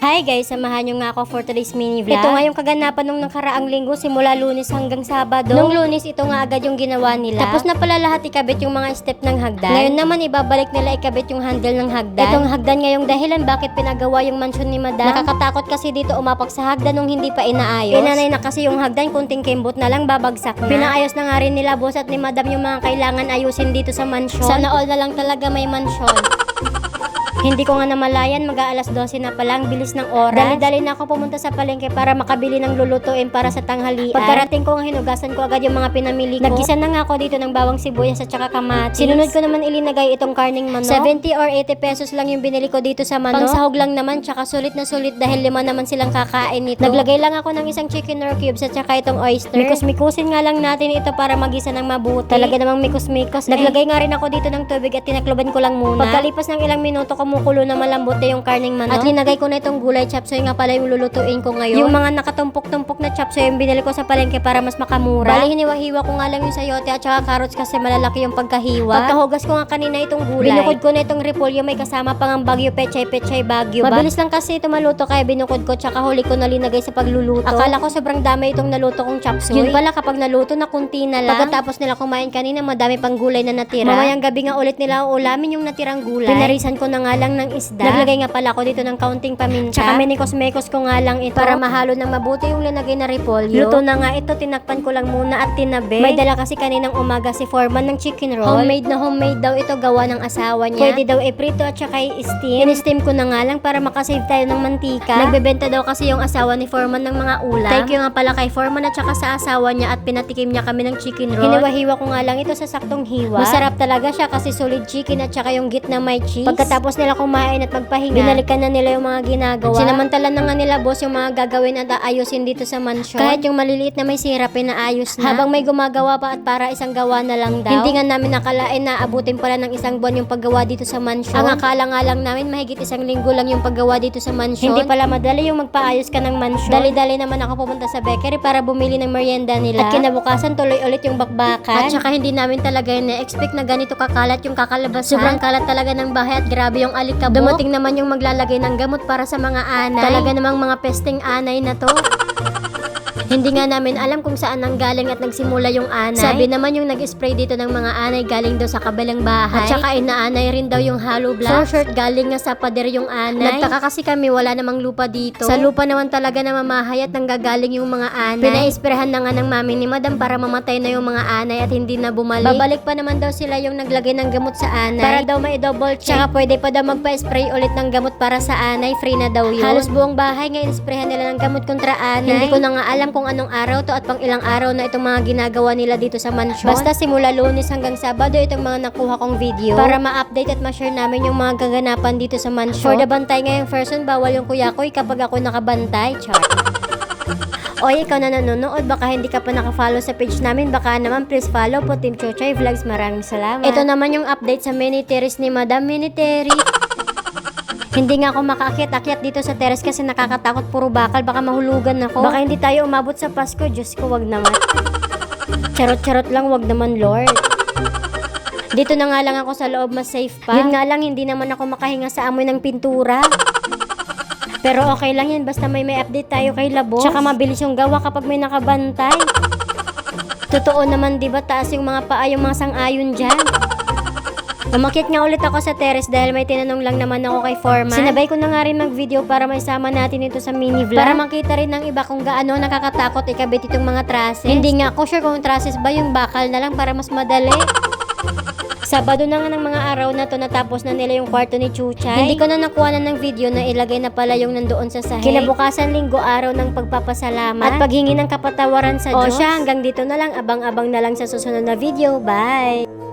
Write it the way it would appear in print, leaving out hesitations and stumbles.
Hi guys, samahan nyo nga ako for today's mini vlog. Ito nga yung kaganapan nung nakaraang linggo simula Lunes hanggang Sabado. Nung Lunes, ito nga agad yung ginawa nila. Tapos na pala lahat ikabit yung mga step ng hagdan. Ngayon naman ibabalik nila ikabit yung handle ng hagdan. Itong hagdan nga yung dahilan bakit pinagawa yung mansyon ni Madam. Nakakatakot kasi dito umapak sa hagdan nung hindi pa inaayos. Pinanay na kasi yung hagdan, kunting kembot na lang babagsak na. Pinaayos na nga rin nila boss at ni Madam yung mga kailangan ayusin dito sa mansyon. Sana all na lang talaga may mansyon. Hindi ko nga namalayan, mag-aalas 12 na palang, bilis ng oras. Dali-dali na ako pumunta sa palengke para makabili ng lulutuin para sa tanghalian. Pagkarating ko nga hinugasan ko agad yung mga pinamili ko. Nagisa na nga ako dito ng bawang sibuyas at saka kamatis. Sinunod ko naman ilinagay itong karning manok. 70 or 80 pesos lang yung binili ko dito sa manok. Pangsahog lang naman, tsaka sulit na sulit dahil 5 naman silang kakain nito. Naglagay lang ako ng isang chicken or cubes at saka itong oyster. Mikus-mikusin nga lang natin ito para magisa ng mabuti. Talaga namang mikus-mikos. Naglagay nga rin ako dito ng tubig at tinakloban ko lang muna. Pagkalipas ng ilang minuto, kumukulo na malambot na yung karning manok. At linagay ko na itong gulay chapsoy nga pala yung lulutuin ko ngayon. Yung mga nakatumpok-tumpok na chapsoy yung binili ko sa palengke para mas makamura. Bali, hiniwa-hiwa ko nga lang yung sayote at saka carrots kasi malalaki yung pagkahiwa. Pagkahugas ko nga kanina itong gulay, binukod ko na itong repolyo, may kasama pang bagyo pechay bagyo. Mabilis lang kasi ito maluto kaya binukod ko tsaka huli ko na linagay sa pagluluto. Akala ko sobrang dami itong naluto kong chapsoy. Yun pala, kapag naluto na kunti na lang. Pagkatapos nila kumain kanina, madami pang gulay na natira. Mamayang gabi nga ulit nila uulamin yung natirang gulay. Pinarisan ko na nga lang ng isda. Naglagay nga pala ako dito ng kaunting paminta. Tsaka minikos-mekos ko nga lang ito para mahalo ng mabuti yung linagay na repolyo. Luto na nga ito, tinakpan ko lang muna at tinabi. May dala kasi kaninang umaga si foreman ng chicken roll. Homemade na homemade daw ito, gawa ng asawa niya. Pwede daw iprito at saka i-steam. In-steam ko na nga lang para makasave tayo ng mantika. Nagbebenta daw kasi yung asawa ni foreman ng mga ulam. Thank you nga pala kay foreman at saka sa asawa niya at pinatikim niya kami ng chicken roll. Hiniwa-hiwa ko nga lang ito sa saktong hiwa. Masarap talaga siya kasi solid chicken at saka yung gitna may cheese. Pagkatapos nila kumain at magpahinga, binalikan na nila yung mga ginagawa. Sinamantala na nga nila boss yung mga gagawin at aayusin dito sa mansyon. Kahit yung maliliit na may sirap, pinaayos na. Habang may gumagawa pa at para isang gawa na lang daw. Hindi nga namin nakalain na abutin pala ng isang buwan yung paggawa dito sa mansyon. Ang akala nga lang namin mahigit isang linggo lang yung paggawa dito sa mansyon. Hindi pala madali yung magpaayos ka ng mansyon. Dali-dali naman ako pumunta sa bakery para bumili ng merienda nila. At kinabukasan tuloy ulit yung bakbakan. At saka hindi namin talaga na-expect na ganito kakalat yung kakalabasan. Sobrang kalat talaga ng bahay at grabe yung alikabok. Dumating naman yung maglalagay ng gamot para sa mga anay. Talaga namang mga pesteng anay na to. Hindi nga namin alam kung saan nanggaling at nagsimula yung anay. Sabi naman yung nag-spray dito ng mga anay galing daw sa kabilang bahay. At saka inaanay rin daw yung hollow blocks. For short, galing nga sa pader yung anay. Nagtaka kasi kami, wala namang lupa dito. Sa lupa naman talaga na mamahay at nanggagaling yung mga anay. Pinaisprehan na nga ng mami ni Madam para mamatay na yung mga anay at hindi na bumalik. Babalik pa naman daw sila yung naglagay ng gamot sa anay. Para daw mai-double check. Tsaka pwede pa daw magpa-spray ulit ng gamot para sa anay. Free na daw yun. Halos buong bahay nga inisprehan nila ng gamot kontra anay. Hindi ko na nga alam kung anong araw to at pang ilang araw na itong mga ginagawa nila dito sa mansyon. Basta simula Lunes hanggang Sabado itong mga nakuha kong video para ma-update at ma-share namin yung mga kaganapan dito sa mansyon. For the bantay ngayong person, bawal yung kuyakoy kapag ako nakabantay. Char. Oy, ikaw na nanonood, baka hindi ka pa nakafollow sa page namin, baka naman please follow po Team Chuchay Vlogs. Maraming salamat. Ito naman yung update sa mini terrace ni Madam Mini Terry. Hindi nga ako makaakyat-akyat dito sa terrace kasi nakakatakot, puro bakal, baka mahulugan ako. Baka hindi tayo umabot sa Pasko, Diyos ko, wag naman. Charot-charot lang, wag naman Lord. Dito na nga lang ako sa loob, mas safe pa. Yun nga lang, hindi naman ako makahinga sa amoy ng pintura. Pero okay lang yan, basta may update tayo kay Labos. Tsaka mabilis yung gawa kapag may nakabantay. Totoo naman, diba, taas yung mga paa, yung mga sang-ayon dyan. Umakyat nga ulit ako sa terrace dahil may tinanong lang naman ako kay foreman. Sinabay ko na nga rin mag-video para maisama natin ito sa mini vlog. Para makita rin ng iba kung gaano nakakatakot ikabit itong mga trusses. Hindi nga ako sure kung trusses ba, yung bakal na lang para mas madali. Sabado na nga ng mga araw na to natapos na nila yung kwarto ni Chuchay. Hindi ko na nakuha na ng video na ilagay na pala yung nandoon sa sahig. Kinabukasan linggo, araw ng pagpapasalamat at paghingi ng kapatawaran sa Diyos. O siya, hanggang dito na lang. Abang-abang na lang sa susunod na video. Bye!